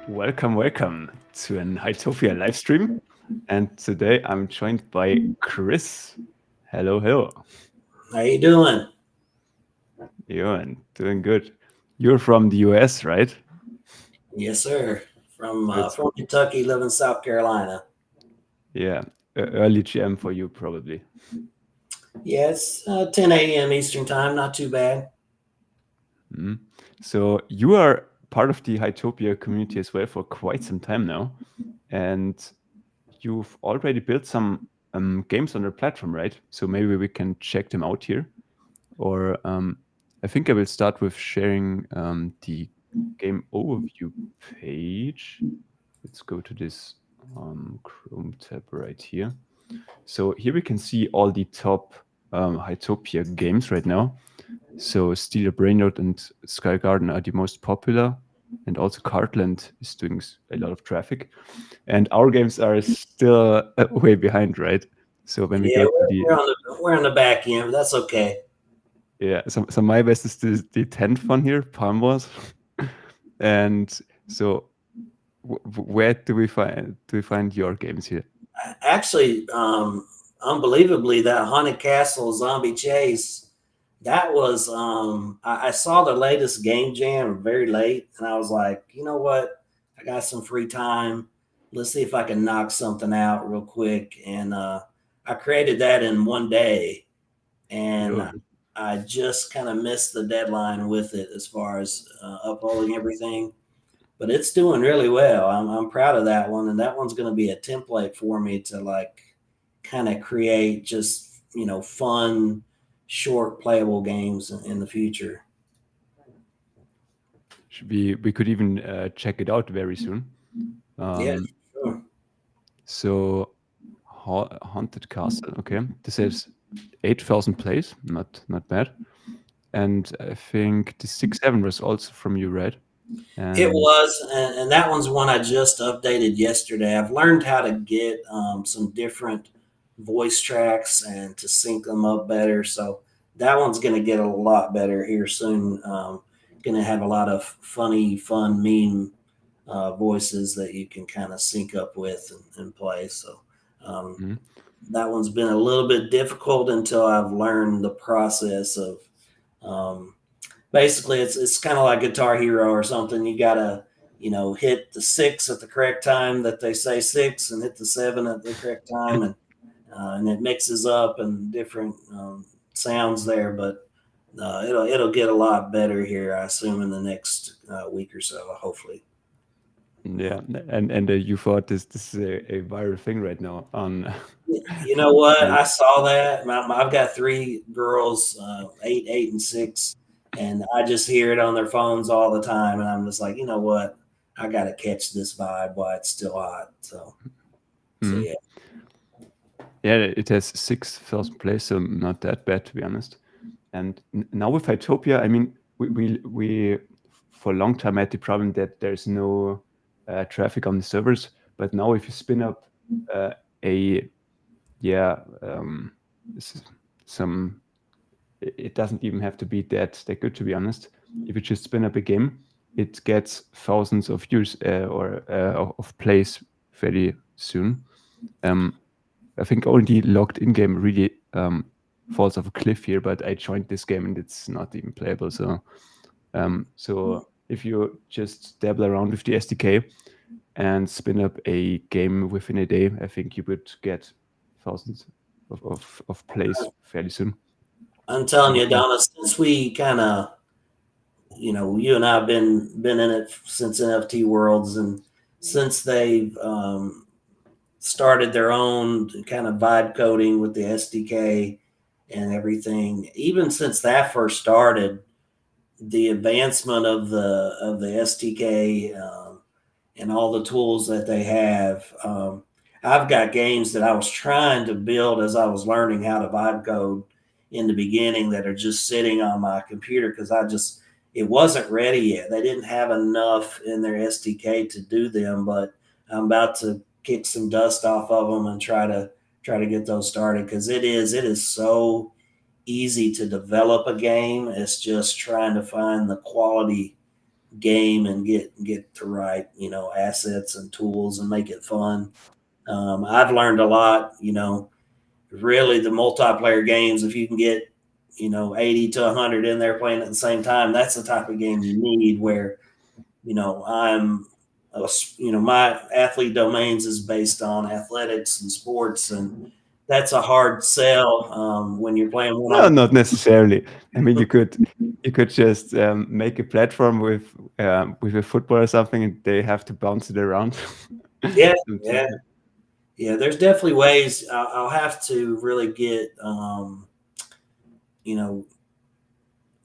Welcome to an HYTOPIA Livestream. And today I'm joined by Chris. Hello. How you doing? Doing good. You're from the US, right? Yes, sir. From So uh, it's, from Kentucky, live in South Carolina. yeah, early GM for you probably. Yeah, it's 10 a.m. Eastern time. Not too bad. Mhm. So you are part of the HYTOPIA community as well for quite some time now. And you've already built some games on the platform, right? So maybe we can check them out here. Or I think I will start with sharing the game overview page. Let's go to this Chrome tab right here. So here we can see all the top HYTOPIA games right now. So Steal Your Brainrot and Sky Garden are the most popular. And also Cartland is doing a lot of traffic. And our games are still way behind, right? So when we Yeah, go to the we're on the back end. But that's okay. Yeah, so my best is the 10th one here, Palm Wars. And so where do we find your games here? Actually, unbelievably, that Haunted Castle Zombie Chase. That was I saw the latest game jam very late, and I was like, you know what? I got some free time. Let's see if I can knock something out real quick. And I created that in one day, and Yo. I just kind of missed the deadline with it as far as uploading everything. But it's doing really well. I'm proud of that one, and that one's going to be a template for me to like kind of create just fun, short, playable games in the future. We could even check it out very soon. Yeah, Um, sure. so Haunted Castle, okay. This has 8,000 plays, not bad. And I think the 6-7 was also from you, right? It And was, and that one's one I just updated yesterday. I've learned how to get some different voice tracks and to sync them up better. So that one's going to get a lot better here soon. Going to have a lot of fun meme voices that you can kind of sync up with and play. So um, mhm. that one's been a little bit difficult until I've learned the process of. Um, Basically, it's kind of like Guitar Hero or something. You gotta hit the six at the correct time that they say six, and hit the seven at the correct time, and it mixes up and different sounds there. But it'll get a lot better here, I assume, in the next week or so, hopefully. Yeah, and you thought this is a viral thing right now on You know what? on I saw that. I've got three girls, 8, 8, and 6, and I just hear it on their phones all the time. And I'm just like, you know what? I got to catch this vibe while it's still hot. So Mhm. yeah. Yeah, it has 6,000 plays, so not that bad to be honest. And now with HYTOPIA, I mean, we for a long time had the problem that there's no traffic on the servers. But now if you spin up uh, a yeah s- some it doesn't even have to be that good to be honest. If you just spin up a game, it gets thousands of views of plays very soon. Um, I think only logged in game really falls off a cliff here, but I joined this game and it's not even playable. So if you just dabble around with the SDK and spin up a game within a day, I think you would get thousands of plays fairly soon. I'm telling you, Mhm. Donna, since we kind of, you and I have been in it since NFT Worlds, and since they've started their own kind of vibe coding with the SDK and everything. Even since that first started, the advancement of the SDK and all the tools that they have. I've got games that I was trying to build as I was learning how to vibe code in the beginning that are just sitting on my computer because it wasn't ready yet. They didn't have enough in their SDK to do them, but I'm about to kick some dust off of them and try to get those started because it is so easy to develop a game. It's just trying to find the quality game and get the right, you know, assets and tools and make it fun. I've learned a lot, you know, really the multiplayer games, if you can get, you know, 80 to 100 in there playing at the same time, that's the type of game you need where, you know, you know, my athlete domains is based on athletics and sports, and that's a hard sell when you're playing one No, on. not necessarily. I mean, you could just make a platform with a football or something, and they have to bounce it around. Yeah, yeah, yeah. There's definitely ways. I'll have to really get, you know,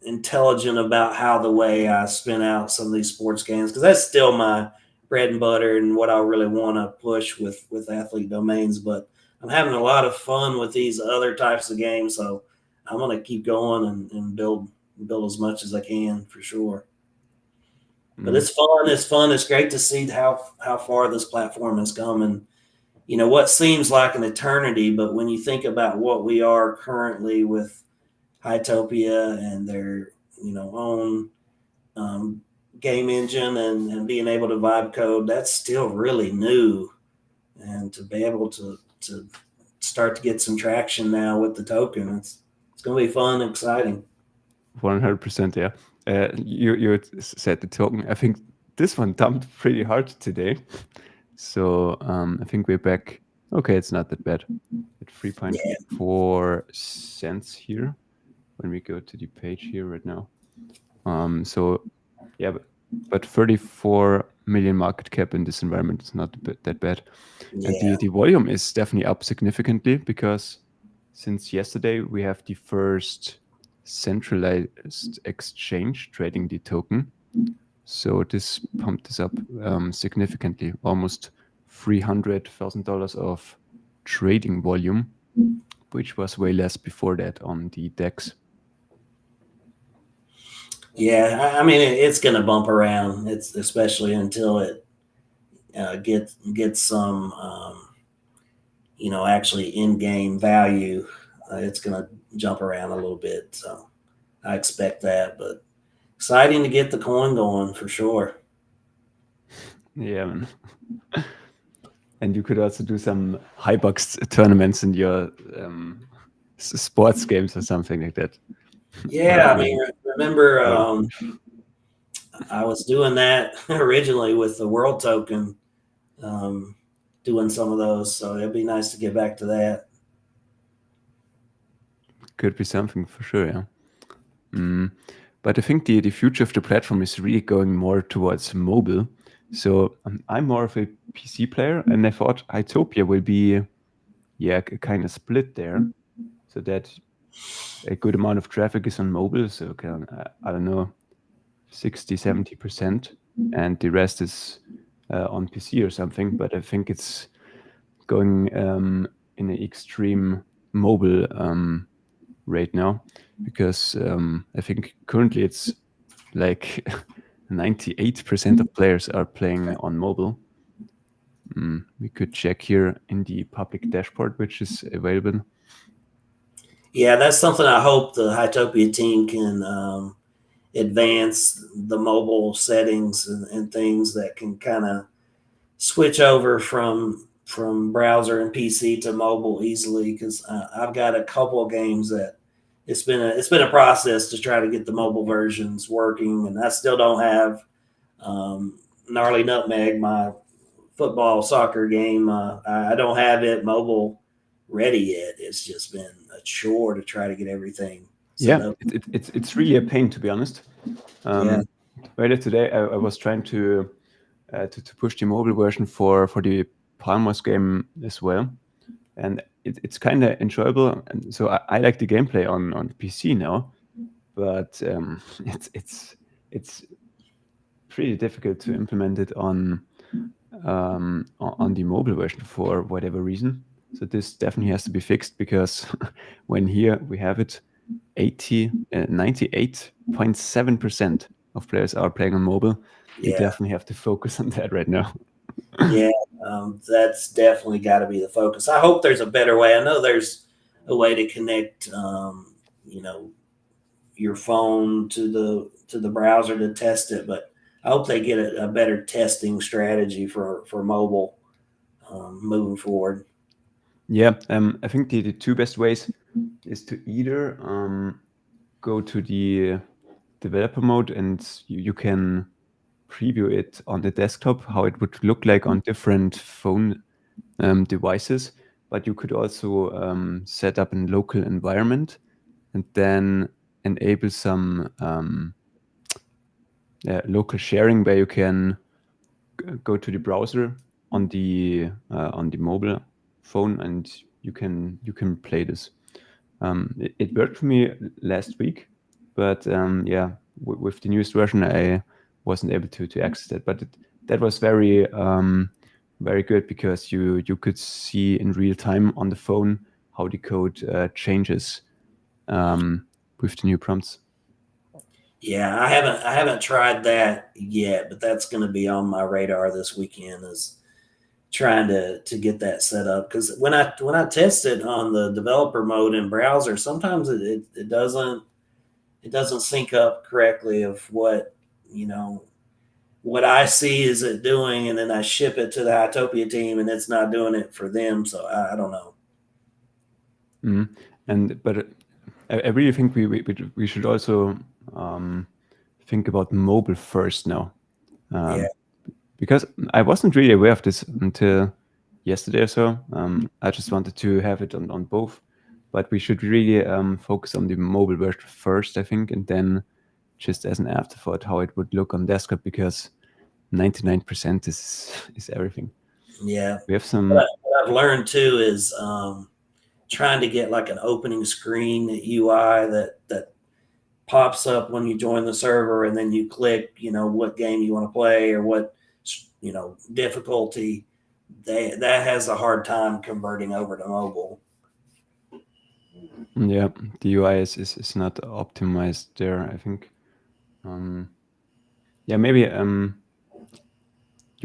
intelligent about how the way I spin out some of these sports games, because that's still my bread and butter and what I really want to push with athlete domains. But I'm having a lot of fun with these other types of games, so I'm gonna keep going and build as much as I can for sure. But it's fun. It's fun. It's great to see how far this platform has come, and you know what seems like an eternity, but when you think about what we are currently with HYTOPIA and their, you know, own game engine and being able to vibe code, that's still really new. And to be able to start to get some traction now with the token, it's going to be fun and exciting. 100%, yeah. You said the token. I think this one dumped pretty hard today. So I think we're back. Okay, it's not that bad. At 3.4 cents here when we go to the page here right now. So yeah, but 34 million market cap in this environment is not that bad. Yeah. And the volume is definitely up significantly, because since yesterday we have the first centralized exchange trading the token. So this pumped this up significantly, almost $300,000 of trading volume, which was way less before that on the DEX. Yeah, I mean it's going to bump around. It's especially until it gets some, you know, actually in-game value. It's going to jump around a little bit. So I expect that, but exciting to get the coin going for sure. Yeah, man. And you could also do some high bucks tournaments in your sports games or something like that. Yeah, I mean, remember I was doing that originally with the world token, doing some of those. So it'd be nice to get back to that. Could be something for sure, yeah. But I think the future of the platform is really going more towards mobile. So I'm more of a PC player, and I thought HYTOPIA will be, yeah, kind of split there, so that a good amount of traffic is on mobile. So I don't know, 60-70%, and the rest is on PC or something. But I think it's going in an extreme mobile rate now, because I think currently it's like 98% of players are playing on mobile. We could check here in the public dashboard, which is available. Yeah, that's something I hope the HYTOPIA team can advance, the mobile settings and things that can kind of switch over from browser and PC to mobile easily. Because I've got a couple of games that it's been a process to try to get the mobile versions working, and I still don't have Gnarly Nutmeg, my football soccer game. I don't have it mobile ready yet. It's just been a chore to try to get everything set up. It's really a pain, to be honest. Earlier today, I was trying to push the mobile version for the Palmos game as well, and it's kind of enjoyable. And so I like the gameplay on PC now, but it's pretty difficult to implement it on the mobile version for whatever reason. So this definitely has to be fixed, because when here we have it, 98.7% of players are playing on mobile. We definitely have to focus on that right now. Yeah, that's definitely got to be the focus. I hope there's a better way. I know there's a way to connect, you know, your phone to the browser to test it, but I hope they get a better testing strategy for mobile moving forward. Yeah, I think the two best ways is to either go to the developer mode and you can preview it on the desktop, how it would look like on different phone devices, but you could also set up a local environment and then enable some local sharing where you can go to the browser on the mobile phone and you can play this. It worked for me last week, but yeah, with the newest version, I wasn't able to access it. But that was very very good because you could see in real time on the phone how the code changes with the new prompts. Yeah, I haven't tried that yet, but that's going to be on my radar this weekend, is trying to get that set up. Because when I test it on the developer mode in browser, sometimes it doesn't sync up correctly of what, what I see is it doing, and then I ship it to the HYTOPIA team and it's not doing it for them. So I don't know. But I really think we should also think about mobile first now. Yeah. Because I wasn't really aware of this until yesterday or so. I just wanted to have it on both, but we should really focus on the mobile version first, I think, and then just as an afterthought how it would look on desktop, because 99% is everything. Yeah. We have some. What I've learned too is trying to get like an opening screen UI that pops up when you join the server, and then you click, what game you want to play or what, difficulty. That has a hard time converting over to mobile. Yeah, the UI is not optimized there, I think. Yeah, maybe you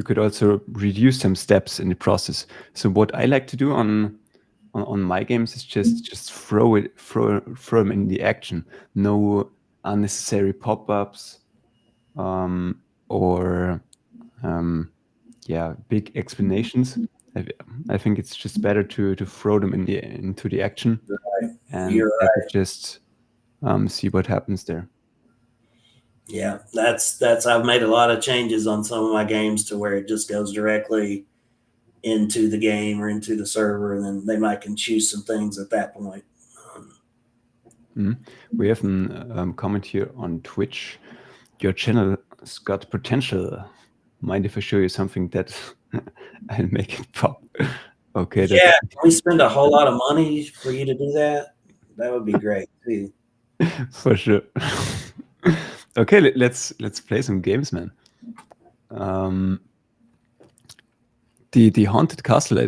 could also reduce some steps in the process. So what I like to do on my games is just throw them in the action. No unnecessary pop-ups or yeah, big explanations. I think it's just better to throw them into the action, Right. and You're I right. could just see what happens there. Yeah, that's I've made a lot of changes on some of my games to where it just goes directly into the game or into the server, and then they might can choose some things at that point. We have a comment here on Twitch. Your channel's got potential. Mind if I show you something that I'll make it pop? Okay. Yeah, can we spend a whole lot of money for you to do that? That would be great too. For sure. Okay, let's play some games, man. The haunted castle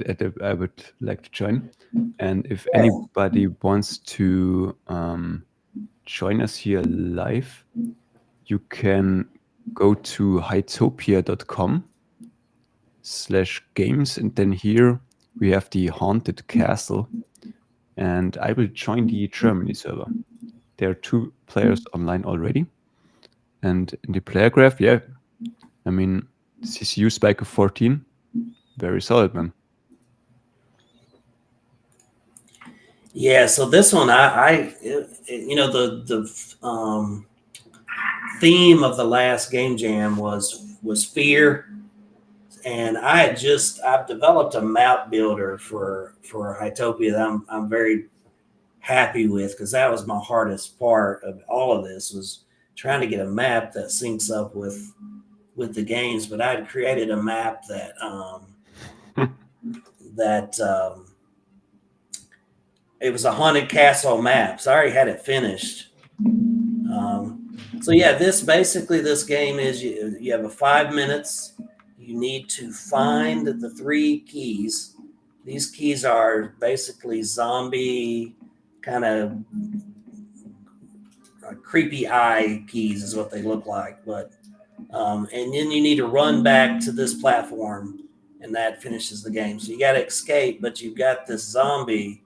I would like to join, and if anybody wants to join us here live, you can go to hytopia.com/games, and then here we have the haunted castle, and I will join the Germany server. There are 2 players online already, and in the player graph, yeah, I mean, CCU spike of 14, very solid, man. Yeah, so this one, the theme of the last game jam was fear, and I've developed a map builder for HYTOPIA that I'm very happy with, because that was my hardest part of all of this, was trying to get a map that syncs up with the games. But I had created a map that it was a haunted castle map. So I already had it finished. So yeah, this game is you have a 5 minutes. You need to find the 3 keys. These keys are basically zombie kind of creepy eye keys is what they look like. But and then you need to run back to this platform, and that finishes the game. So you got to escape, but you've got this zombie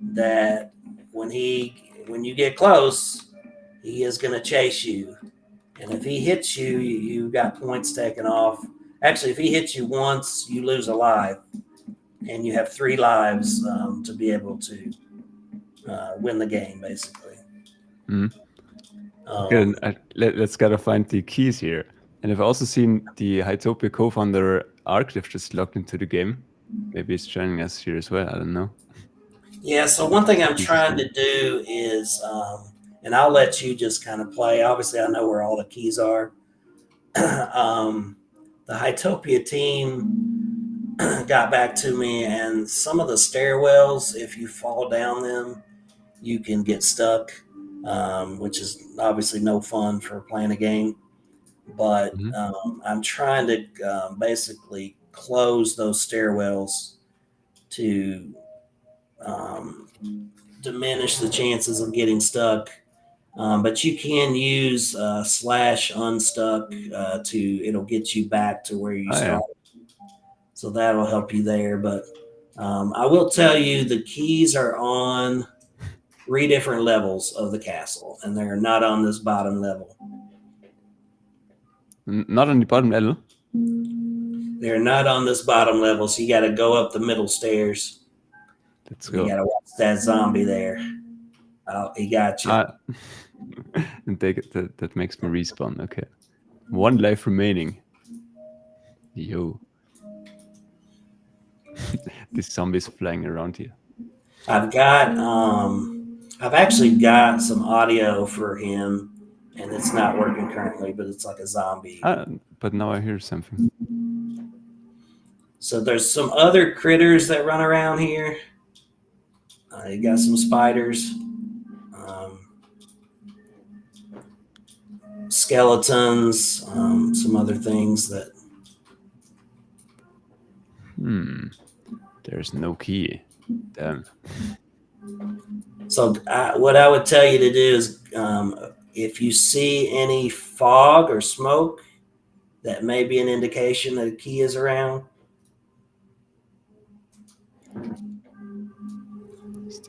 that when you get close, he is going to chase you. And if he hits you, you got points taken off. Actually, if he hits you once, you lose a life, and you have 3 lives to be able to win the game, basically. Okay, let's gotta find the keys here. And I've also seen the HYTOPIA co-founder Arcliff just logged into the game. Maybe he's joining us here as well. I don't know. Yeah, so one thing I'm trying to do is, and I'll let you just kind of play. Obviously, I know where all the keys are. The HYTOPIA team got back to me, and some of the stairwells, if you fall down them, you can get stuck, which is obviously no fun for playing a game. But I'm trying to basically close those stairwells to diminish the chances of getting stuck. But you can use slash unstuck it'll get you back to where you started. Yeah. So that'll help you there. But I will tell you the keys are on 3 different levels of the castle, and they're not on this bottom level. Not on the bottom level? They're not on this bottom level, so you got to go up the middle stairs. Let's go. You got to watch that zombie there. Oh, he got you. And that makes me respawn. Okay. 1 life remaining. Yo. This zombie's flying around here. I've actually got some audio for him, and it's not working currently, but it's like a zombie. But now I hear something. So there's some other critters that run around here. You got some spiders, skeletons, some other things that. There's no key. Damn. So what I would tell you to do is, if you see any fog or smoke, that may be an indication that a key is around.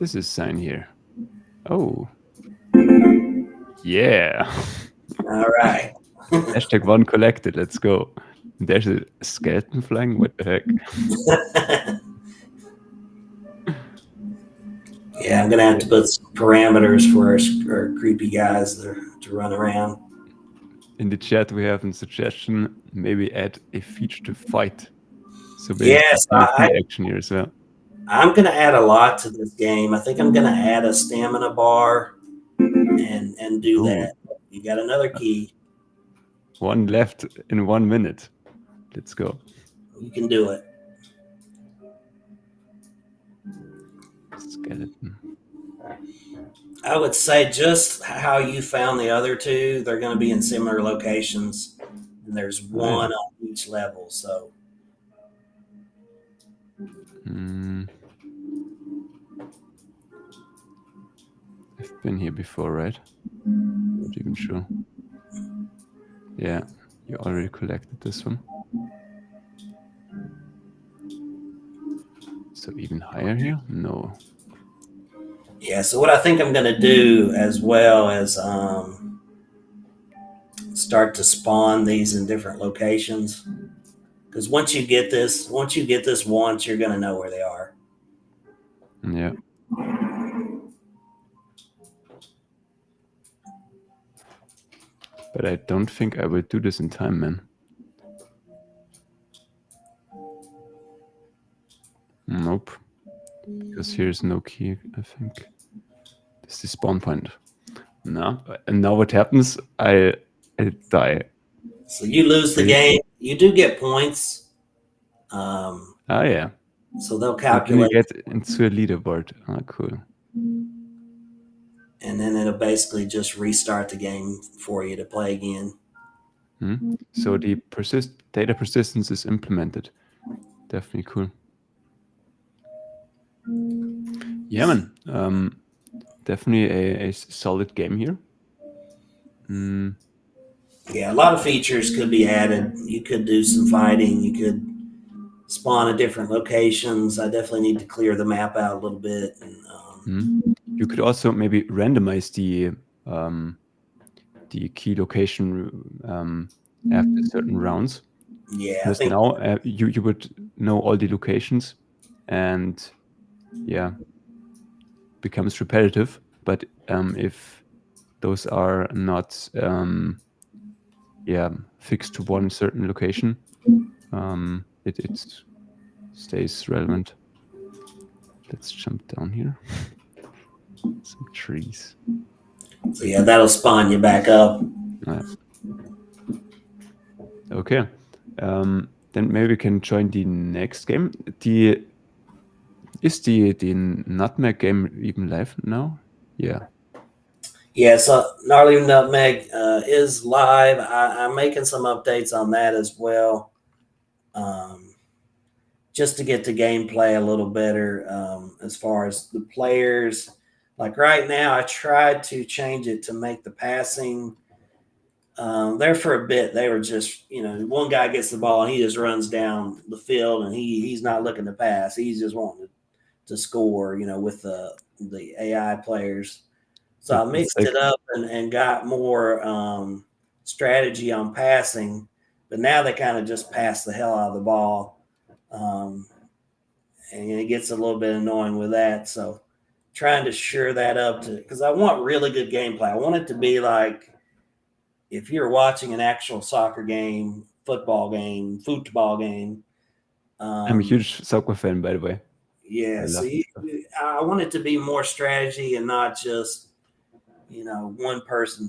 This is a sign here. Oh. Yeah. All right. Hashtag 1 collected. Let's go. There's a skeleton flying. What the heck? Yeah, I'm gonna have to put some parameters for our creepy guys to run around. In the chat, we have a suggestion. Maybe add a feature to fight. So yes, action here as well. I'm gonna add a lot to this game. I think I'm gonna add a stamina bar and do that. You got another key. 1 left in 1 minute. Let's go. You can do it. Skeleton. I would say just how you found the other 2, they're going to be in similar locations, and there's 1 on each level. So I've been here before, right? Not even sure. Yeah, you already collected this one. So even higher here? No. Yeah, so what I think I'm going to do as well is start to spawn these in different locations. Because once you get this once, you're going to know where they are. Yeah. But I don't think I will do this in time, man. Nope. Because here's no key, I think. This is the spawn point. No. And now what happens? I die. So you lose the game. You do get points. Yeah. So they'll calculate. You get into a leaderboard. Oh, cool. And then it'll basically just restart the game for you to play again. So the data persistence is implemented. Definitely cool. Yeah, man. Definitely a solid game here. Yeah, a lot of features could be added. You could do some fighting. You could spawn at different locations. I definitely need to clear the map out a little bit. And, you could also maybe randomize the key location after certain rounds. Yeah, I Because think now you would know all the locations, and yeah, becomes repetitive. But if those are not fixed to one certain location, it stays relevant. Let's jump down here. Some trees. so. Yeah, that'll spawn you back up. Okay. Then maybe we can join the next game. Is the Nutmeg game even live now? Yeah. Yeah, so Gnarly Nutmeg is live. I'm making some updates on that as well, just to get the gameplay a little better. As far as the players, like right now, I tried to change it to make the passing. There for a bit, they were just, one guy gets the ball and he just runs down the field, and he's not looking to pass. He's just wanting to score, with the AI players. So I mixed it up and got more strategy on passing, but now they kind of just pass the hell out of the ball. And it gets a little bit annoying with that. So trying to shore that up because I want really good gameplay. I want it to be like if you're watching an actual soccer game, football game. I'm a huge soccer fan, by the way. Yeah, I want it to be more strategy and not just one person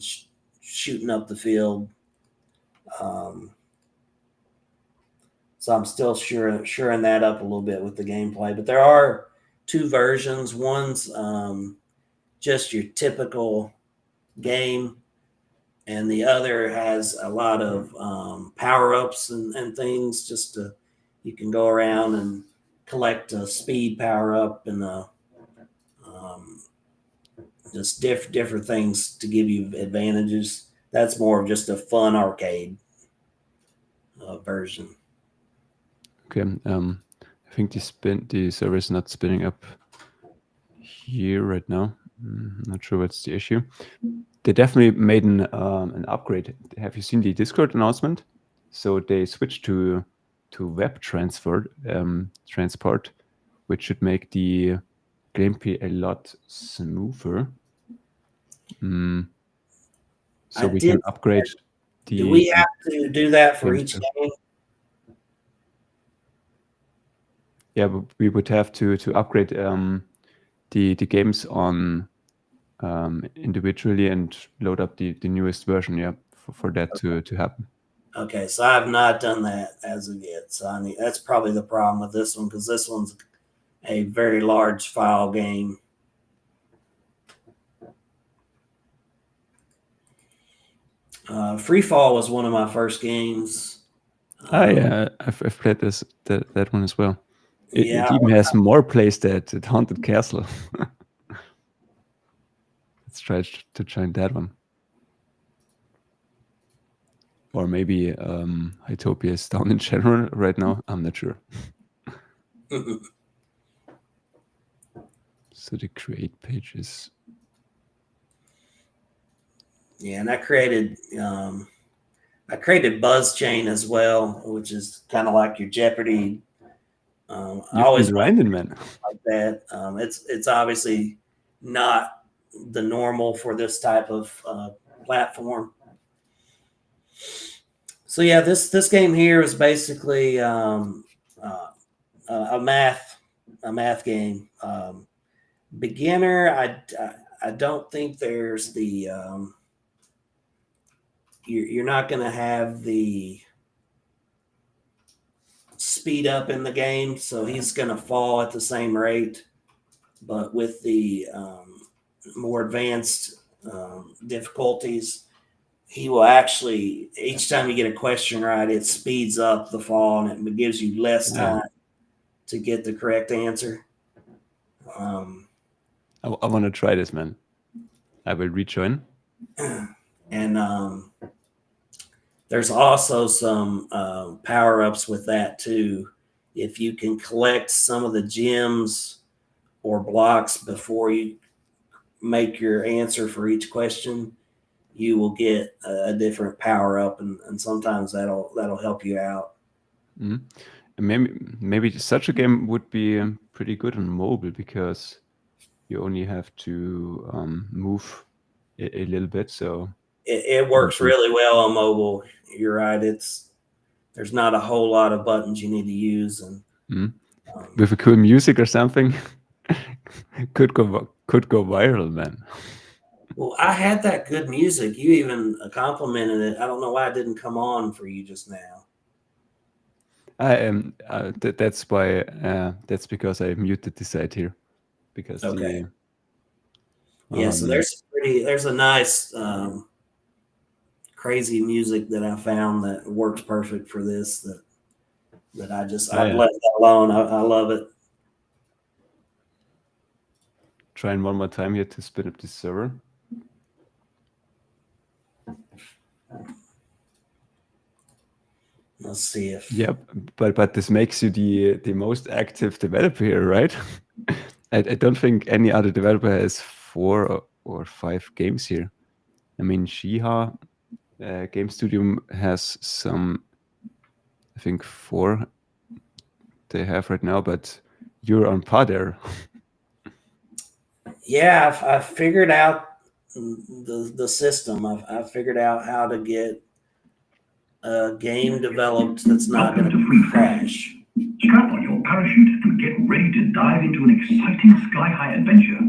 shooting up the field. So I'm still shoring that up a little bit with the gameplay. But there are two versions. One's just your typical game, and the other has a lot of power-ups and things. You can go around and collect a speed power-up and just different things to give you advantages. That's more of just a fun arcade version. Okay. I think the server is not spinning up here right now. Not sure what's the issue. They definitely made an upgrade. Have you seen the Discord announcement? So they switched to web transport, which should make the gameplay a lot smoother. So we can upgrade the. Do we have to do that for each game? Yeah, but we would have to upgrade the games on individually and load up the newest version. Yeah, for that to happen. Okay, so I have not done that as of yet. So that's probably the problem with this one, because this one's a very large file game. Free Fall was one of my first games. Yeah, I've played that one as well. It even has more plays that Haunted Castle. Let's try to join that one. Or maybe HYTOPIA is down in general right now. I'm not sure. So the create pages. Yeah, and I created Buzz Chain as well, which is kind of like your Jeopardy. I always grinding, man. Like that. It's obviously not the normal for this type of platform. So yeah, this game here is basically a math game. Beginner, I don't think there's the you're not going to have the speed up in the game, so he's going to fall at the same rate. But with the more advanced difficulties, he will actually, each time you get a question right, it speeds up the fall and it gives you less time to get the correct answer. I want to try this, man. I will rejoin. And there's also some power-ups with that too. If you can collect some of the gems or blocks before you make your answer for each question, you will get a different power up, and sometimes that'll help you out. And maybe such a game would be pretty good on mobile, because you only have to move a little bit. So it works really well on mobile. You're right. There's not a whole lot of buttons you need to use, and with a cool music or something, could go viral, man. well, I had that good music. You even complimented it. I don't know why it didn't come on for you just now. I am. That's why. That's because I muted the side here, because Okay. the Yeah, so there's a nice crazy music that I found that works perfect for this, that I've left that alone. I love it. Trying one more time here to spin up the server. Let's see if. Yep, but this makes you the most active developer here, right? I don't think any other developer has 4 or 5 games here. I mean, Shiha Game Studio has some, I think 4 they have right now, but you're on par there. Yeah, I've figured out the system. I've figured out how to get a game developed that's not going to crash. Strap on your parachute and get ready to dive into an exciting sky-high adventure.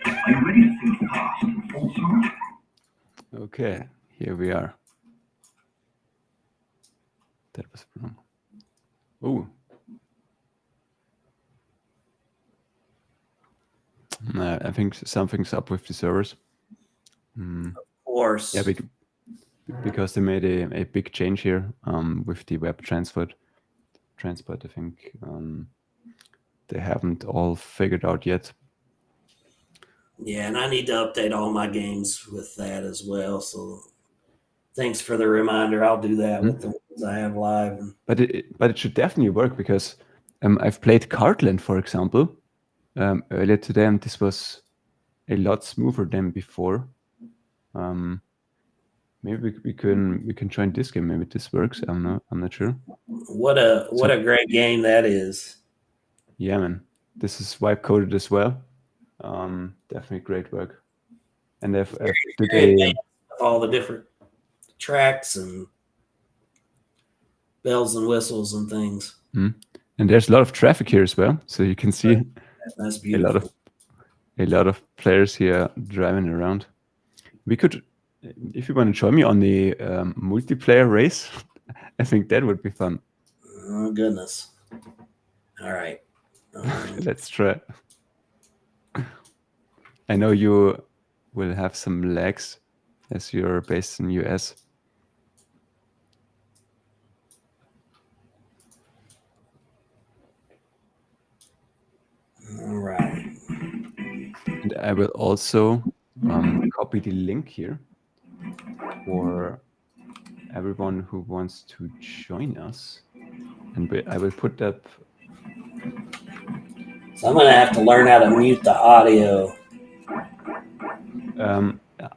Are you ready to think fast and fall smart? Okay, here we are. That was wrong. Oh. I think something's up with the servers. Of course. Yeah, because they made a big change here with the web transport. I think they haven't all figured out yet. Yeah, and I need to update all my games with that as well. So thanks for the reminder. I'll do that with the ones I have live. But it should definitely work, because I've played Cartland, for example, earlier today, and this was a lot smoother than before. Maybe we can join this game. Maybe this works. I'm not sure. What a great game that is. Yeah, man. This is wipe coded as well. Definitely great work. And I've did all the different tracks and bells and whistles and things. And there's a lot of traffic here as well, so you can see that's beautiful. A lot of players here driving around. We could, if you want to join me on the multiplayer race, I think that would be fun. Oh goodness! All right, let's try. I know you will have some lags as you're based in US. All right. And I will also copy the link here for everyone who wants to join us. And I will put that. So I'm going to have to learn how to mute the audio.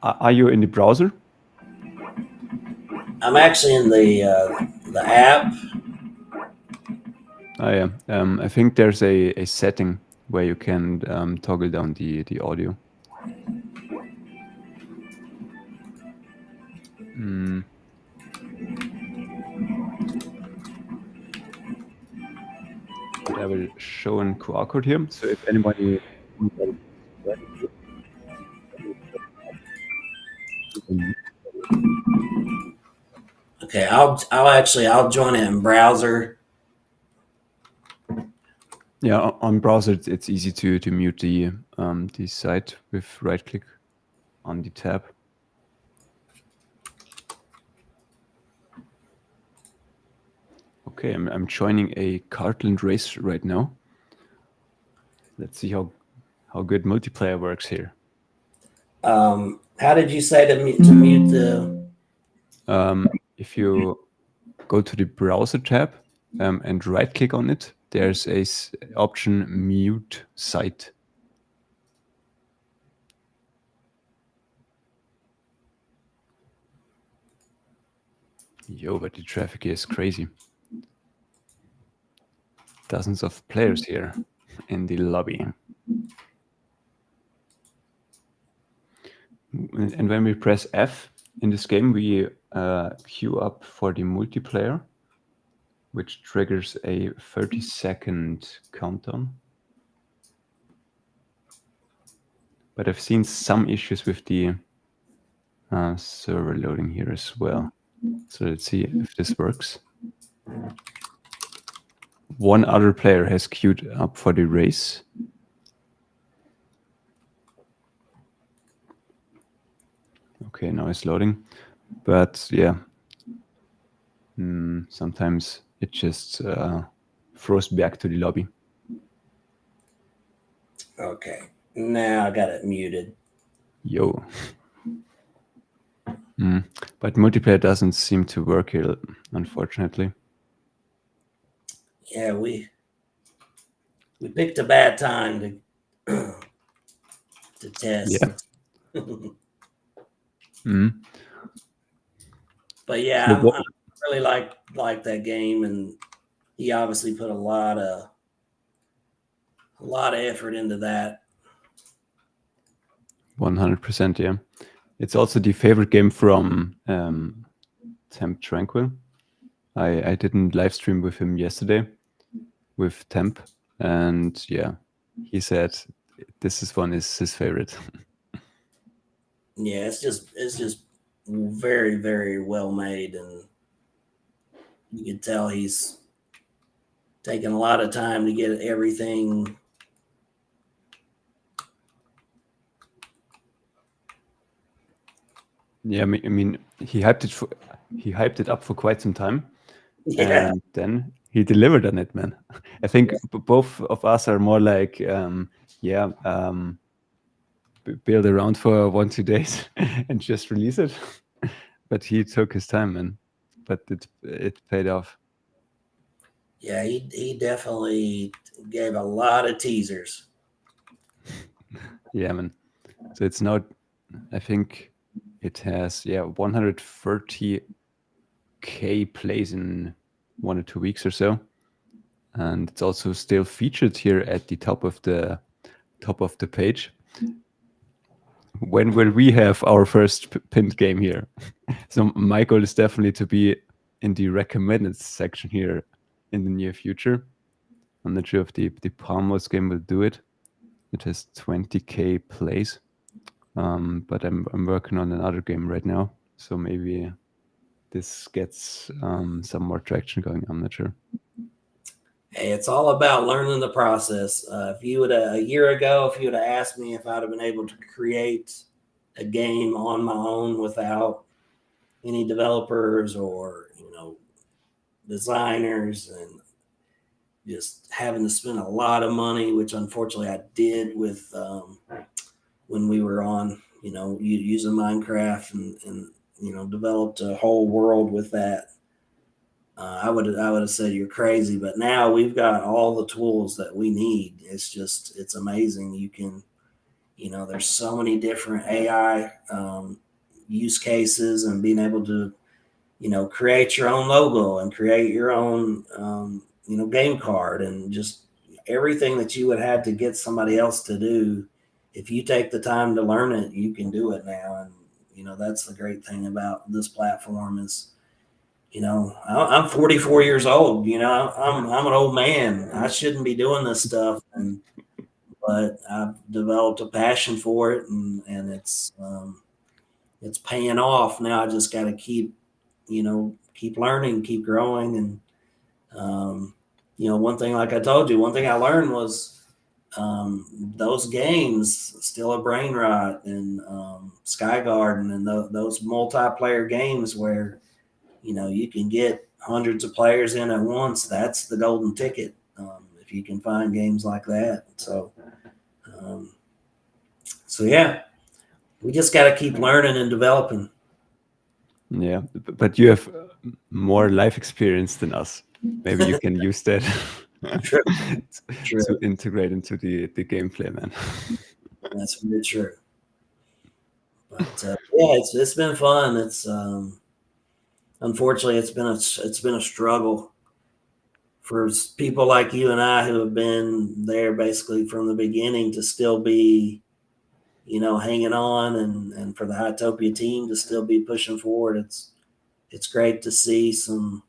Are you in the browser? I'm actually in the app. Oh yeah. I think there's a setting where you can toggle down the audio. But I will show a QR code here. So if anybody Okay, I'll join it in browser. Yeah, on browser it's easy to mute the site with right click on the tab. Okay, I'm joining a Cartland race right now. Let's see how good multiplayer works here. How did you say to mute the? If you go to the browser tab and right click on it, there's a option mute site. Yo, but the traffic is crazy. Dozens of players here in the lobby. And when we press F in this game, we queue up for the multiplayer, which triggers a 30-second countdown. But I've seen some issues with the server loading here as well. So let's see if this works. One other player has queued up for the race. Okay, now it's loading. But yeah, sometimes it just throws back to the lobby. Okay, now I got it muted. Yo. But multiplayer doesn't seem to work here, unfortunately. Yeah, we picked a bad time to test. Yeah. But yeah, I really like that game, and he obviously put a lot of effort into that. 100%, yeah. It's also the favorite game from Temp Tranquil. I didn't live stream with him yesterday with Temp, and yeah, he said this one is his favorite. Yeah, it's just very, very well made, and you can tell he's taking a lot of time to get everything. Yeah, I mean, he hyped it up for quite some time, Yeah, and then he delivered on it, man. I think both of us are more like, build around for 1-2 days and just release it. But he took his time, man. But it paid off. yeah, he definitely gave a lot of teasers. Yeah, man. So it's now, I think it has 130K plays in 1 or 2 weeks or so, and it's also still featured here at the top of the page. When will we have our first pinned game here? So my goal is definitely to be in the recommended section here in the near future. I'm not sure if the Palmos game will do it. It has 20K plays, but I'm working on another game right now, so maybe this gets some more traction going. I'm not sure. Hey, it's all about learning the process. If you would a year ago, if you would have asked me if I'd have been able to create a game on my own without any developers or designers, and just having to spend a lot of money, which unfortunately I did with when we were on using Minecraft and developed a whole world with that. I would have said you're crazy, but now we've got all the tools that we need. It's amazing. You can, there's so many different AI use cases, and being able to, create your own logo and create your own, game card, and just everything that you would have to get somebody else to do. If you take the time to learn it, you can do it now. And, that's the great thing about this platform is, I'm 44 years old. I'm an old man. I shouldn't be doing this stuff, but I've developed a passion for it, and it's paying off. Now I just got to keep learning, keep growing, and one thing, like I told you, one thing I learned was those games, Still a Brain Rot and Sky Garden, and those multiplayer games where you can get hundreds of players in at once. That's the golden ticket. If you can find games like that. So yeah, we just got to keep learning and developing. Yeah, but you have more life experience than us. Maybe you can use that to integrate into the gameplay, man. That's very true. But yeah, it's been fun. It's unfortunately, it's been a struggle for people like you and I who have been there basically from the beginning to still be, hanging on, and for the HYTOPIA team to still be pushing forward. It's great to see some,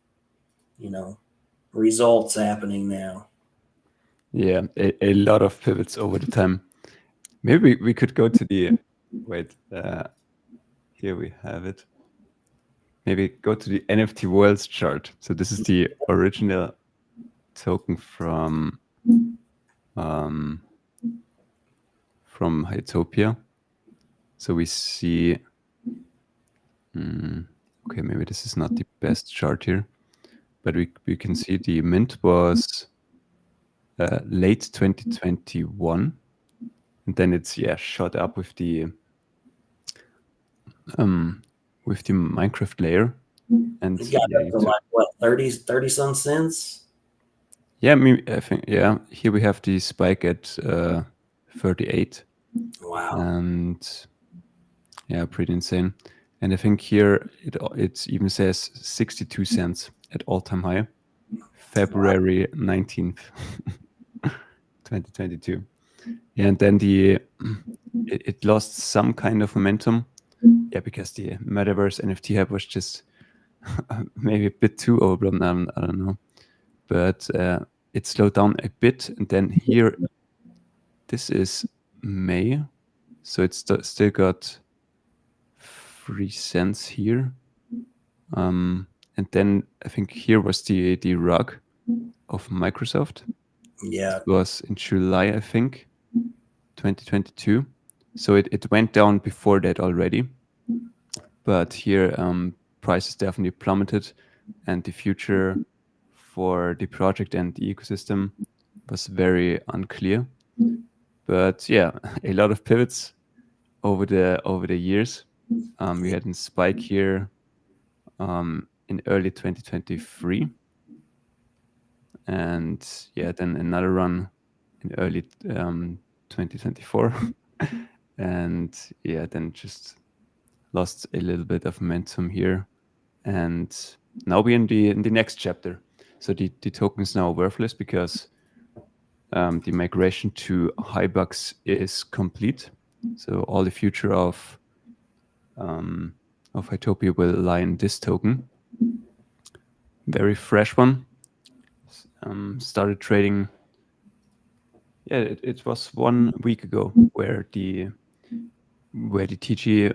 results happening now. Yeah, a lot of pivots over the time. Maybe we could go to the, wait, here we have it. Maybe go to the NFT Worlds chart. So this is the original token from HYTOPIA. So we see, okay, maybe this is not the best chart here, but we can see the mint was late 2021, and then it's shot up with the Minecraft layer, and It got up to like what 30 some cents. Yeah, I think here we have the spike at 38. Wow. And pretty insane. And I think here it even says 62 cents at all-time high, February 19th, 2022. Yeah, and then it lost some kind of momentum. Yeah, because the metaverse NFT hype was just maybe a bit too overblown. I don't know, but it slowed down a bit. And then here, this is May, so it's still got 3 cents here. And then I think here was the rug of Microsoft. Yeah. It was in July, I think, 2022. So it went down before that already. But here, prices definitely plummeted, and the future for the project and the ecosystem was very unclear. But yeah, a lot of pivots over the years. We had a spike here in early 2023, and then another run in early 2024, and then just lost a little bit of momentum here, and now we're in the next chapter. So the token is now worthless because the migration to HYBUX is complete. So all the future of HYTOPIA will lie in this token. Very fresh one. Started trading. Yeah, it was 1 week ago where the TG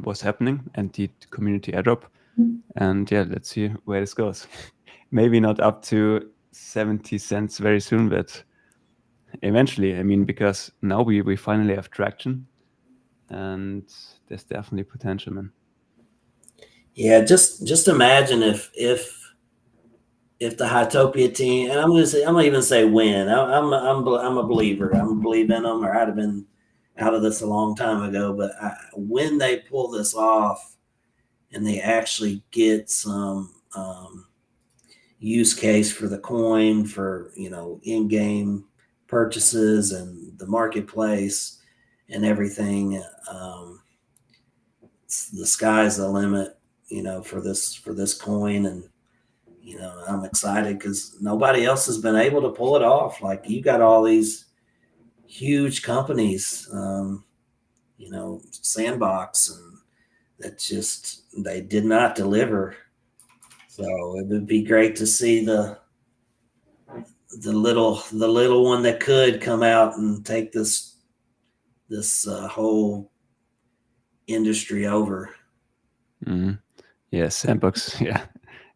was happening and the community airdrop. And let's see where this goes. Maybe not up to 70 cents very soon, but eventually. I mean, because now we finally have traction, and there's definitely potential, man. Yeah, just imagine if the HYTOPIA team, and I'm gonna even say when. I'm a believer. I'm a believe in them, or I'd have been out of this a long time ago. But when they pull this off, and they actually get some use case for the coin for in-game purchases and the marketplace and everything, the sky's the limit, for this coin. And I'm excited because nobody else has been able to pull it off. Like, you got all these huge companies, Sandbox, and that they did not deliver. So it would be great to see the little one that could come out and take this whole industry over. Mm-hmm. Yeah, Sandbox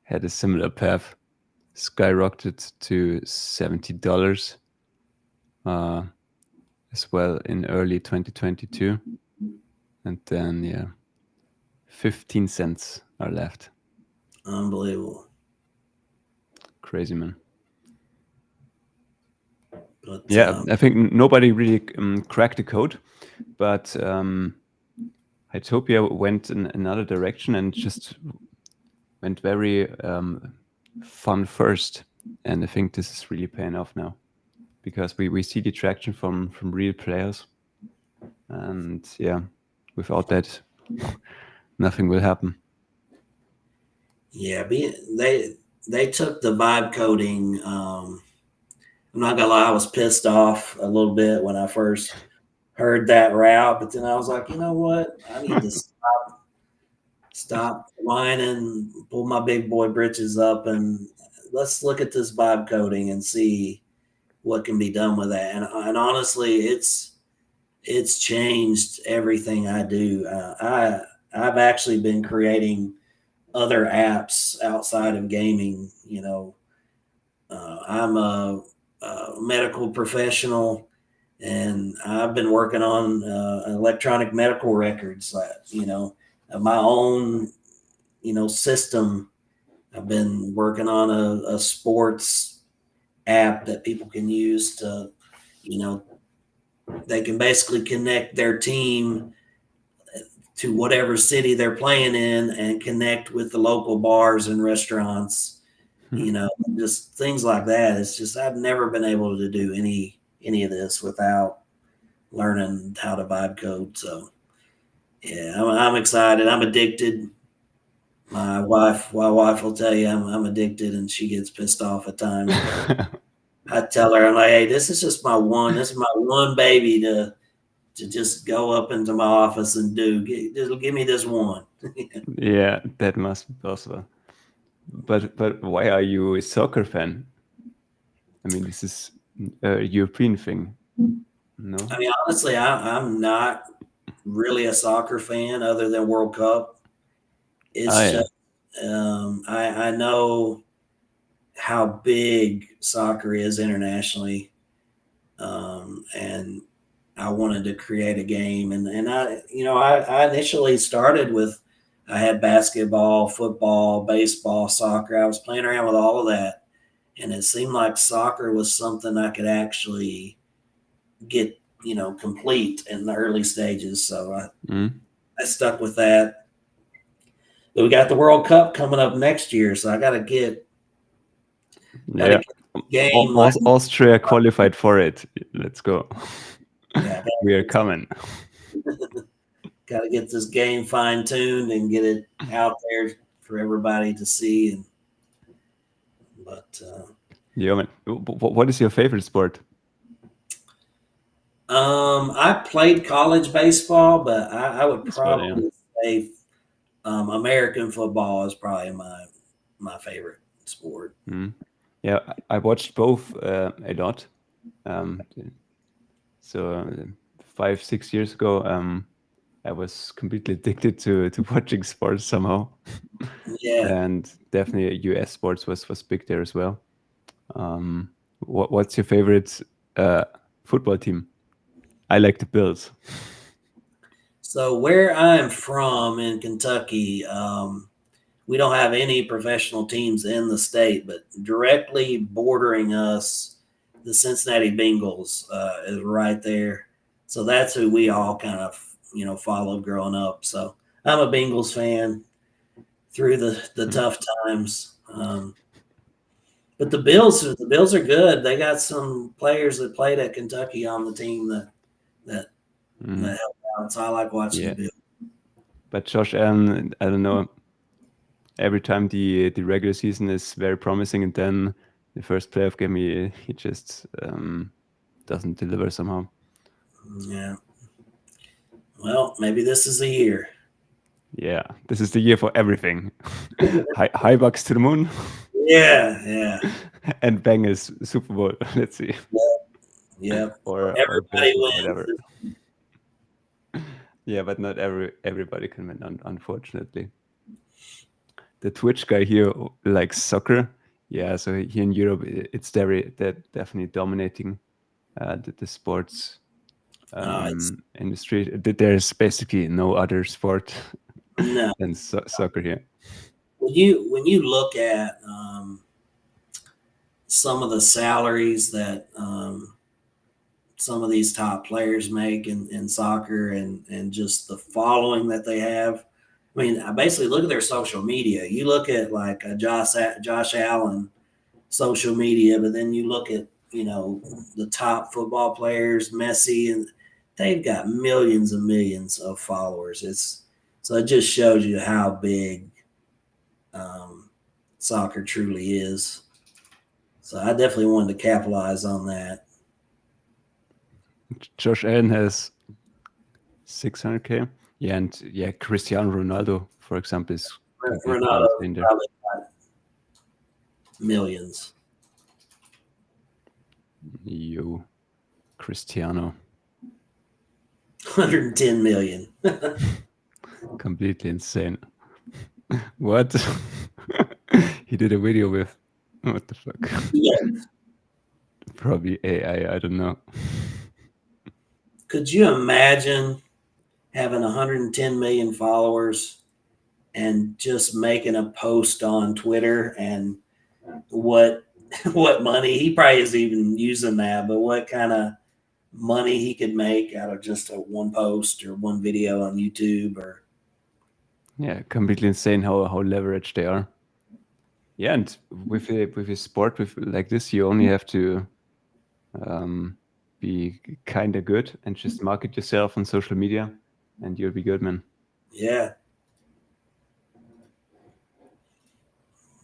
had a similar path, skyrocketed to $70 as well in early 2022, and then 15 cents are left. Unbelievable. Crazy, man. But, I think nobody really cracked the code, but HYTOPIA went in another direction and just went very fun first. And I think this is really paying off now, because we see the traction from real players. And without that, nothing will happen. Yeah, they took the vibe coding. I'm not gonna lie, I was pissed off a little bit when I first heard that route, but then I was like, you know what? I need to stop whining, pull my big boy britches up, and let's look at this vibe coding and see what can be done with that. And honestly, it's changed everything I do. I've actually been creating other apps outside of gaming. I'm a medical professional, and I've been working on electronic medical records. My own system. I've been working on a sports app that people can use to, you know, they can basically connect their team to whatever city they're playing in and connect with the local bars and restaurants, just things like that. It's just I've never been able to do any of this without learning how to vibe code. So yeah, I'm excited. I'm addicted. My wife will tell you I'm addicted, and she gets pissed off at times. I tell her, I'm like, hey, this is this is my one baby to just go up into my office and just give me this one. Yeah, that must be possible. But why are you a soccer fan? I mean, this is a European thing, no? I mean, honestly, I'm not really a soccer fan other than World Cup. It's just I know how big soccer is internationally, and I wanted to create a game, and I initially started with I had basketball, football, baseball, soccer. I was playing around with all of that, and it seemed like soccer was something I could actually get complete in the early stages. So I stuck with that. But we got the World Cup coming up next year, so I got to get game. Austria qualified for it. Let's go. Yeah, we are coming. Got to get this game fine tuned and get it out there for everybody to see. Yeah, man. What is your favorite sport? I played college baseball, but I would probably say American football is probably my favorite sport. Yeah, I watched both a lot. So 5-6 years ago, I was completely addicted to watching sports somehow. Yeah, and definitely US sports was big there as well. What's your favorite football team? I like the Bills. So where I'm from in Kentucky, we don't have any professional teams in the state, but directly bordering us, the Cincinnati Bengals is right there. So that's who we all kind of, followed growing up. So I'm a Bengals fan through the tough times. But the Bills are good. They got some players that played at Kentucky on the team that help out. So I like watching the Bills. But Josh Allen, I don't know. Every time the regular season is very promising, and then the first playoff game, he just doesn't deliver somehow. Yeah. Well, maybe this is the year. Yeah, this is the year for everything. high bucks to the moon. Yeah. And bang is Super Bowl. Let's see. Yeah. Or everybody wins. Whatever. Yeah, but not everybody can win, unfortunately. The Twitch guy here likes soccer. Yeah, so here in Europe, it's definitely dominating the sports industry. There's basically no other sport than soccer here. When you look at some of the salaries that some of these top players make in soccer and just the following that they have. I mean, I basically look at their social media. You look at like Josh Allen social media, but then you look at, the top football players, Messi, and they've got millions and millions of followers. So it just shows you how big soccer truly is. So I definitely wanted to capitalize on that. Josh Allen has 600K. Yeah, and yeah, Cristiano Ronaldo, for example, is completely Ronaldo insane there. probably got millions. Yo, Cristiano, 110 million. completely insane. What? He did a video with, what the fuck? Yeah. Probably AI, I don't know. Could you imagine having 110 million followers and just making a post on Twitter and what money he probably isn't even using that, but what kind of money he could make out of just a one post or one video on YouTube? Or Yeah, completely insane how leveraged they are. Yeah, and with a sport with like this, you only have to be kind of good and just market yourself on social media, and you'll be good, man. yeah.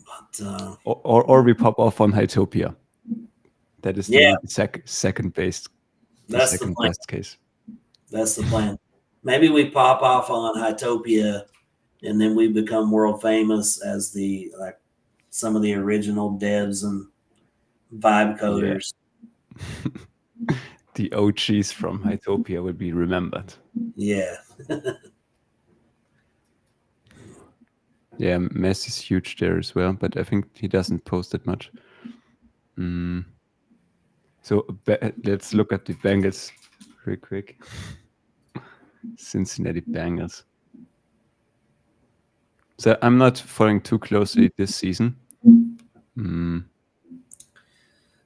But Or we pop off on HYTOPIA. That is Yeah. the second best case. That's the plan. Maybe we pop off on HYTOPIA and then we become world famous as some of the original devs and vibe coders. Yeah. The OGs from HYTOPIA will be remembered. Yeah. Yeah, Messi's huge there as well, but I think he doesn't post that much. So let's look at the Bengals real quick. Cincinnati Bengals. So I'm not following too closely this season.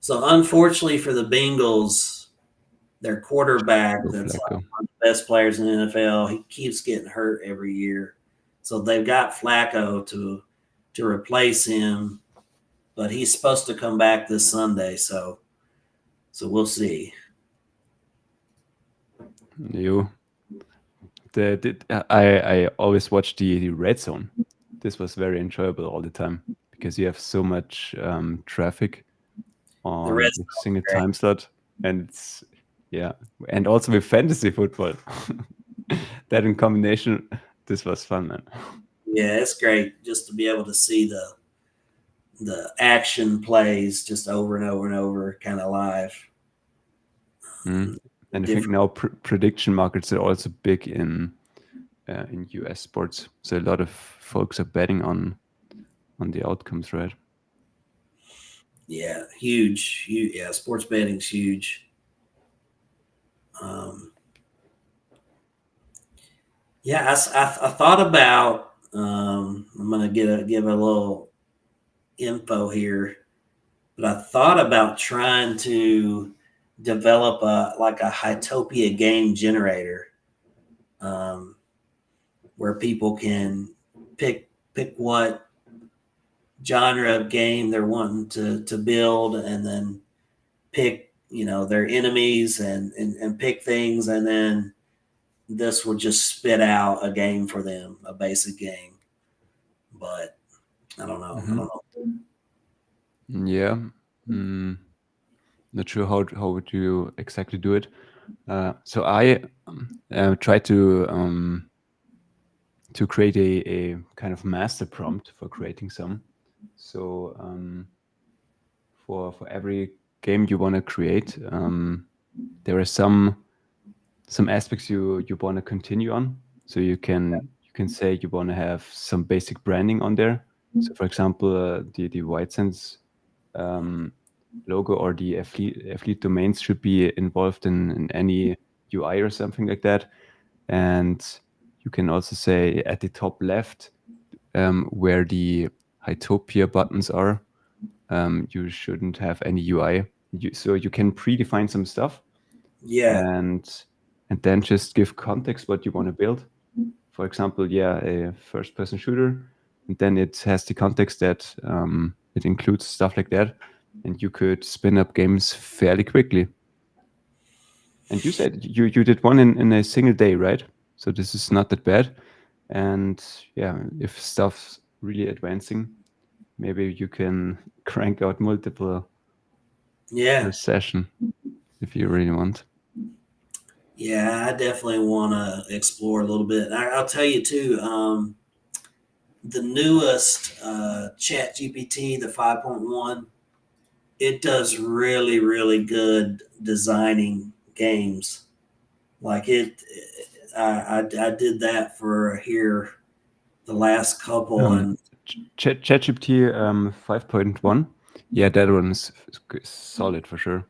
So unfortunately for the Bengals, their quarterback, that's like one of the best players in the NFL, he keeps getting hurt every year. So they've got Flacco to replace him, but he's supposed to come back this Sunday. So we'll see. I always watch the Red Zone. This was very enjoyable all the time because you have so much traffic on a single time slot, and it's and also with fantasy football. That in combination, this was fun, man. Yeah, it's great just to be able to see the action plays just over and over and over, kind of live. And I think now prediction markets are also big in US sports, so a lot of folks are betting on the outcomes, right? Yeah, huge. Yeah, sports betting's huge. Yeah, I thought about. I'm gonna give a little info here, but I thought about trying to develop a HYTOPIA game generator, where people can pick what genre of game they're wanting to build, and then pick their enemies and pick things, and then this will just spit out a game for them, a basic game. But I don't know. Yeah. Not sure how would you exactly do it. So I try to create a kind of master prompt for creating some. So for every game you want to create, there are some aspects you want to continue on. So you can say you want to have some basic branding on there. So for example, the White Sands logo or the affiliate domains should be involved in any UI or something like that. And you can also say at the top left where the HYTOPIA buttons are, you shouldn't have any UI. So you can predefine some stuff. Yeah. And then just give context what you want to build. For example, a first-person shooter, and then it has the context that it includes stuff like that, and you could spin up games fairly quickly. And you said you did one in a single day, right? So this is not that bad. And yeah, if stuff's really advancing, maybe you can crank out multiple Yeah. per session if you really want. Yeah, I definitely want to explore a little bit. I'll tell you too, the newest Chat GPT, the 5.1, it does really, really good designing games. Like I did that for here the last couple, and ChatGPT 5.1. Yeah, that one is solid for sure.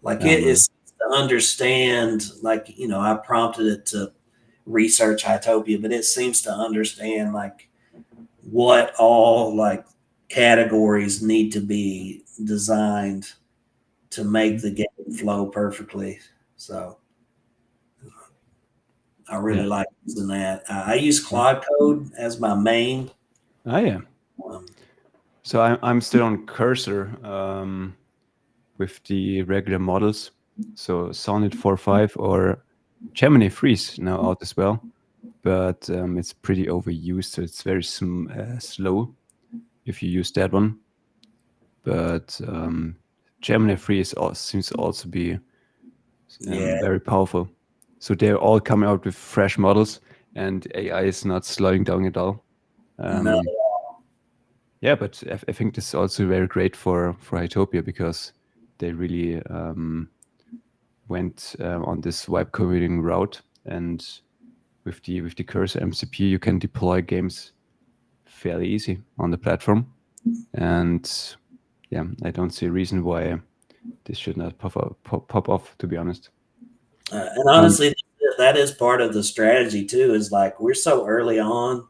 like it is to understand. Like I prompted it to research HYTOPIA, but it seems to understand like what all like categories need to be designed to make the game flow perfectly. So I really like using that. I use Claude Code as my main. Oh yeah. So I'm still on Cursor with the regular models. So Sonnet 4.5 or Gemini Freeze now out as well, but it's pretty overused, so it's very slow if you use that one. But Gemini Freeze seems to also be very powerful. So they're all coming out with fresh models, and AI is not slowing down at all. No. Yeah, but I think this is also very great for HYTOPIA because they really went on this vibe coding route, and with the Cursor MCP, you can deploy games fairly easy on the platform. And yeah, I don't see a reason why this should not pop off, to be honest. And honestly, that is part of the strategy too. Is like we're so early on.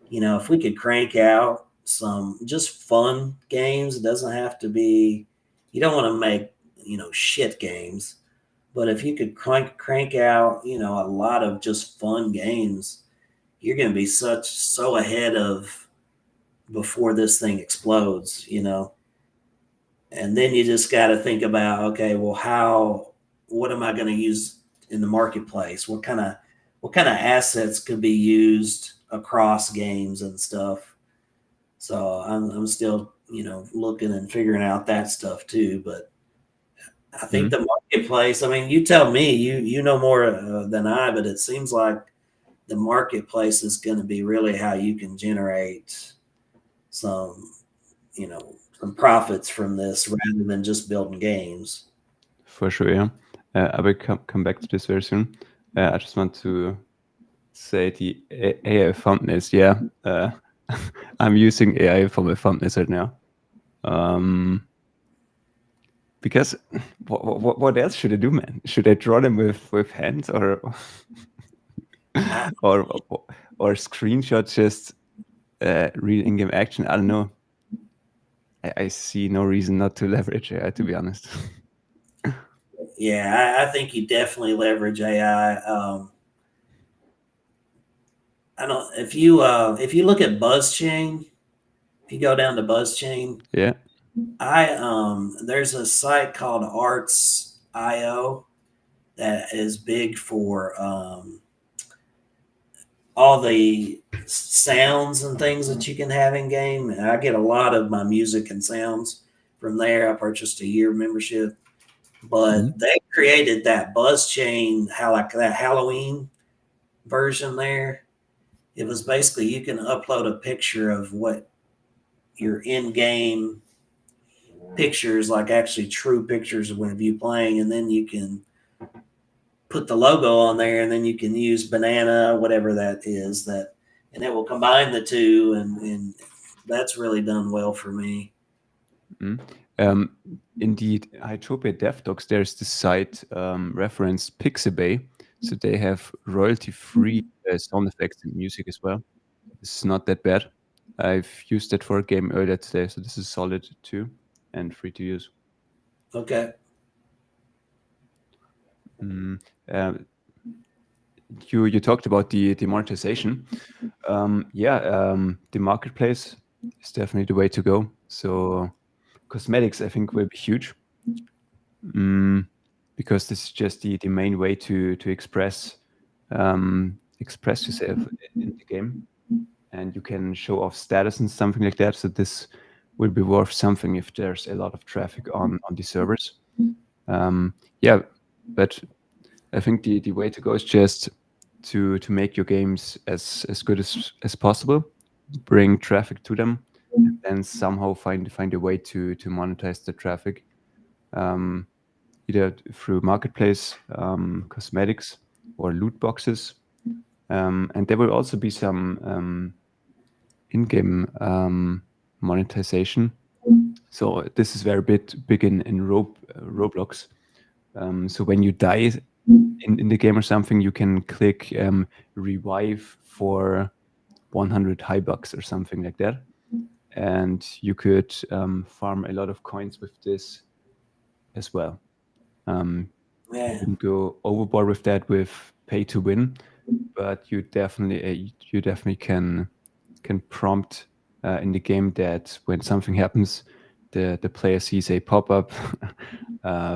If we could crank out some just fun games, it doesn't have to be. You don't want to make shit games, but if you could crank out a lot of just fun games, you're going to be so ahead of before this thing explodes. And then you just got to think about, okay, well, what am I going to use in the marketplace? What kind of assets could be used across games and stuff? So I'm still, looking and figuring out that stuff too. But I think the marketplace, I mean, you tell me, you know more than I, but it seems like the marketplace is going to be really how you can generate some, some profits from this rather than just building games. For sure, yeah. I will come back to this very soon. I just want to say the AI thumbnails. Yeah, I'm using AI for my thumbnails right now. Because what else should I do, man? Should I draw them with hands or or screenshot just real in-game action? I don't know. I see no reason not to leverage AI, to be honest. Yeah, I think you definitely leverage AI. I don't if you look at BuzzChain, if you go down to BuzzChain, Yeah. There's a site called Arts.io that is big for all the sounds and things that you can have in game. And I get a lot of my music and sounds from there. I purchased a year membership, but they created that BuzzChain, that Halloween version there. It was basically you can upload a picture of what your in-game pictures, like actually true pictures of when you playing, and then you can put the logo on there, and then you can use banana, whatever that is, and it will combine the two, and that's really done well for me. Indeed, HYTOPIA Dev Docs, there's the site referenced Pixabay, so they have royalty-free sound effects and music as well. It's not that bad. I've used it for a game earlier today, so this is solid too and free to use. Okay. You talked about the monetization. The marketplace is definitely the way to go. So cosmetics, I think, will be huge because this is just the main way to express yourself in the game. and you can show off status and something like that. So this will be worth something if there's a lot of traffic on the servers. Yeah, but I think the way to go is just to make your games as good as possible, bring traffic to them, and then somehow find a way to monetize the traffic, either through marketplace, cosmetics, or loot boxes. And there will also be some in-game monetization. So this is very big in Roblox. So when you die in the game or something, you can click revive for 100 HYTOPIA or something like that, and you could farm a lot of coins with this as well. Yeah. You can go overboard with that with pay to win, but you definitely can prompt in the game that when something happens, the player sees a pop-up,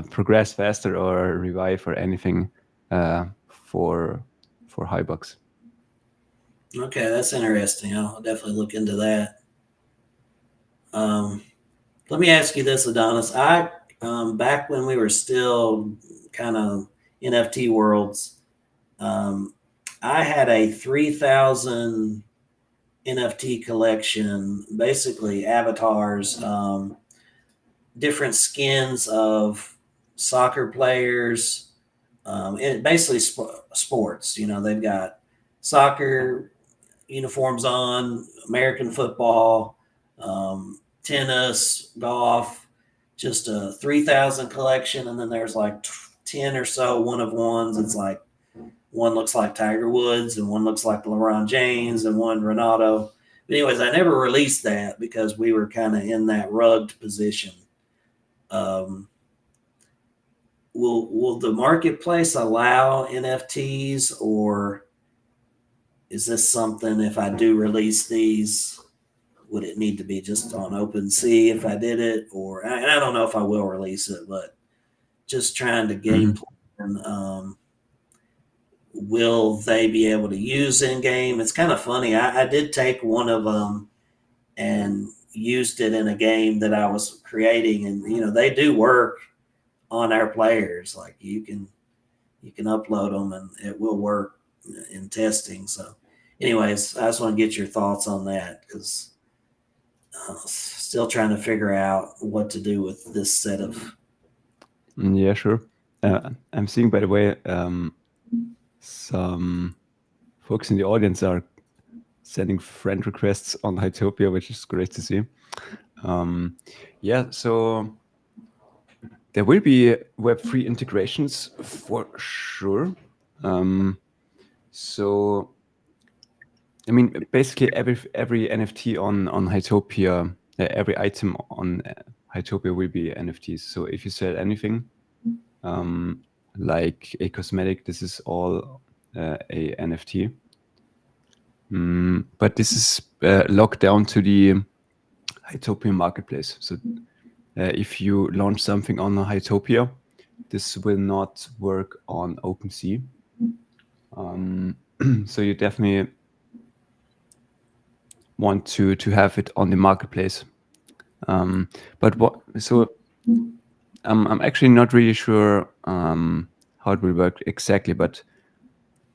progress faster or revive or anything for HYTOPIA. Okay, that's interesting. I'll definitely look into that. Let me ask you this, Adonis. Back when we were still kind of NFT worlds, I had a 3,000 NFT collection, basically avatars, different skins of soccer players, and basically sports. They've got soccer uniforms on, American football, tennis, golf, just a 3,000 collection. And then there's like 10 or so one of ones. It's like one looks like Tiger Woods and one looks like LeBron James and one Ronaldo. But anyways, I never released that because we were kind of in that rugged position. Will the marketplace allow NFTs, or is this something, if I do release these, would it need to be just on OpenSea if I did it? Or I don't know if I will release it, but just trying to game plan. Will they be able to use in game? It's kind of funny. I did take one of them and used it in a game that I was creating, and they do work on our players. Like you can upload them and it will work in testing. So anyways, I just want to get your thoughts on that, because still trying to figure out what to do with this set of. Yeah, sure. I'm seeing, by the way, some folks in the audience are sending friend requests on HYTOPIA, which is great to see. Yeah, so there will be Web3 integrations for sure. So, I mean, basically every NFT on HYTOPIA, every item on HYTOPIA will be NFTs. So if you sell anything, like a cosmetic, this is all a NFT. But this is locked down to the HYTOPIA marketplace. So if you launch something on HYTOPIA, this will not work on OpenSea. So you definitely want to have it on the marketplace. But I'm actually not really sure how it will work exactly, but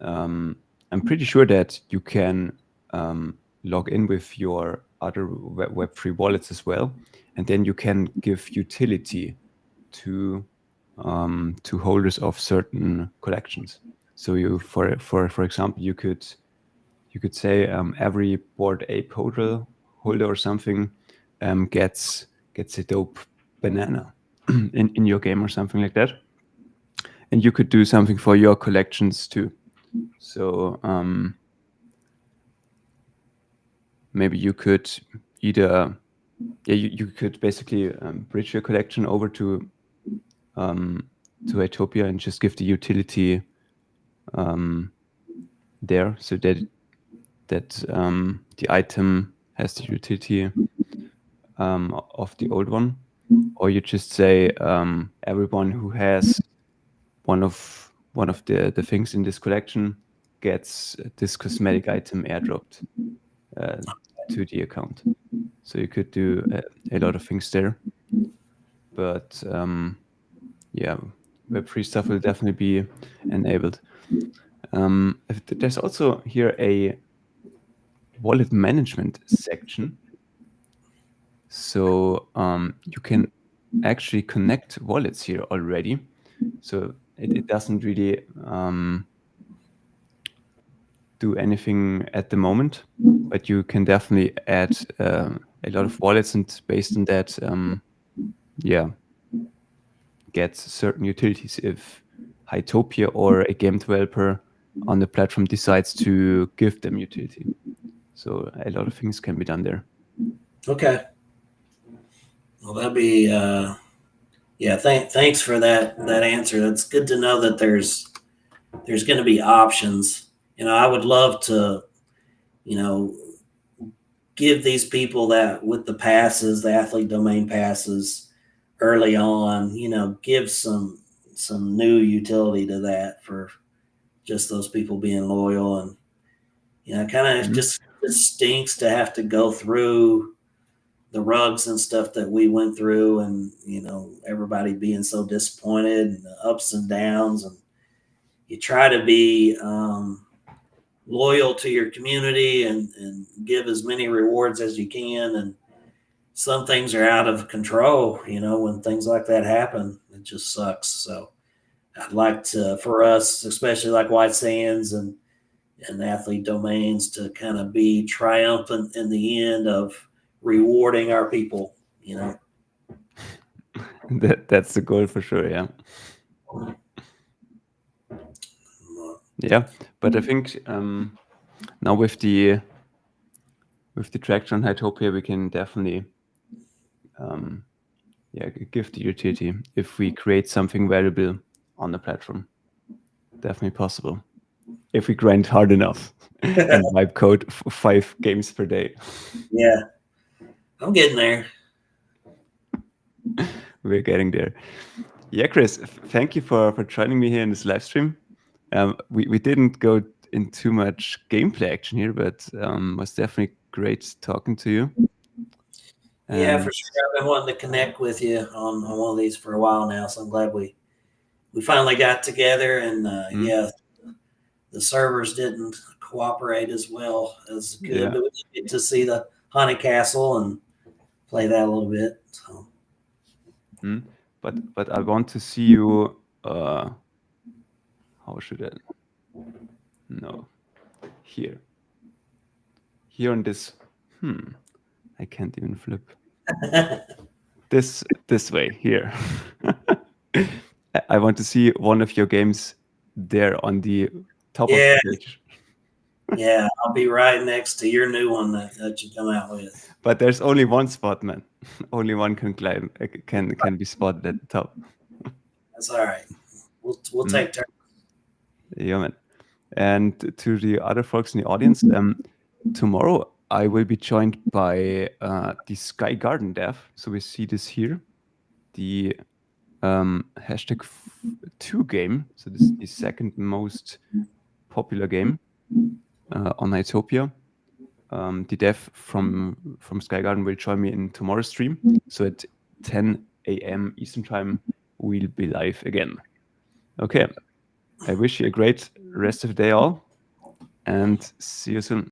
I'm pretty sure that you can log in with your other Web3 wallets as well, and then you can give utility to holders of certain collections. So you, for example, you could say every Bored Ape holder or something gets a dope banana in your game or something like that, and you could do something for your collections too. So maybe you could either you could basically bridge your collection over to HYTOPIA and just give the utility there, so that the item has the utility of the old one, or you just say everyone who has one of the things in this collection gets this cosmetic item airdropped. to the account. So you could do a lot of things there. But yeah, Web3 stuff will definitely be enabled. There's also here a wallet management section. So you can actually connect wallets here already. So it doesn't really do anything at the moment, but you can definitely add a lot of wallets, and based on that, yeah, get certain utilities if HYTOPIA or a game developer on the platform decides to give them utility. So a lot of things can be done there. Okay. Well, that'd be yeah. Thanks for that answer. It's good to know that there's going to be options. I would love to, give these people that with the passes, the athlete domain passes early on, give some new utility to that for just those people being loyal. And kind of just stinks to have to go through the rugs and stuff that we went through, and everybody being so disappointed, and the ups and downs, and you try to be loyal to your community and give as many rewards as you can. And some things are out of control, when things like that happen, it just sucks. So I'd like to, for us, especially like White Sands and athlete domains, to kind of be triumphant in the end of rewarding our people, That's the goal for sure. Yeah. Yeah, but I think now with the traction on HYTOPIA, we can definitely give the utility if we create something valuable on the platform. Definitely possible if we grind hard enough and wipe code 5 games per day. Yeah, I'm getting there. We're getting there. Yeah, Chris, thank you for joining me here in this live stream. We didn't go in too much gameplay action here, but was definitely great talking to you. Yeah, for sure. I've been wanting to connect with you on one of these for a while now, so I'm glad we finally got together. And yeah, the servers didn't cooperate as well as good, but we did get to see the Haunted Castle and play that a little bit. So. But I want to see you. How should I? No, here on this. I can't even flip. this way here. I want to see one of your games there on the top of the page. Yeah, I'll be right next to your new one that you come out with. But there's only one spot, man. Only one can climb, can be spotted at the top. That's all right. We'll take turns. Yeah, man. And to the other folks in the audience, tomorrow I will be joined by the Sky Garden dev. So we see this here, the #2 game. So this is the second most popular game on HYTOPIA. The dev from Sky Garden will join me in tomorrow's stream. So at 10 a.m. Eastern time, we'll be live again. Okay. I wish you a great rest of the day all, and see you soon.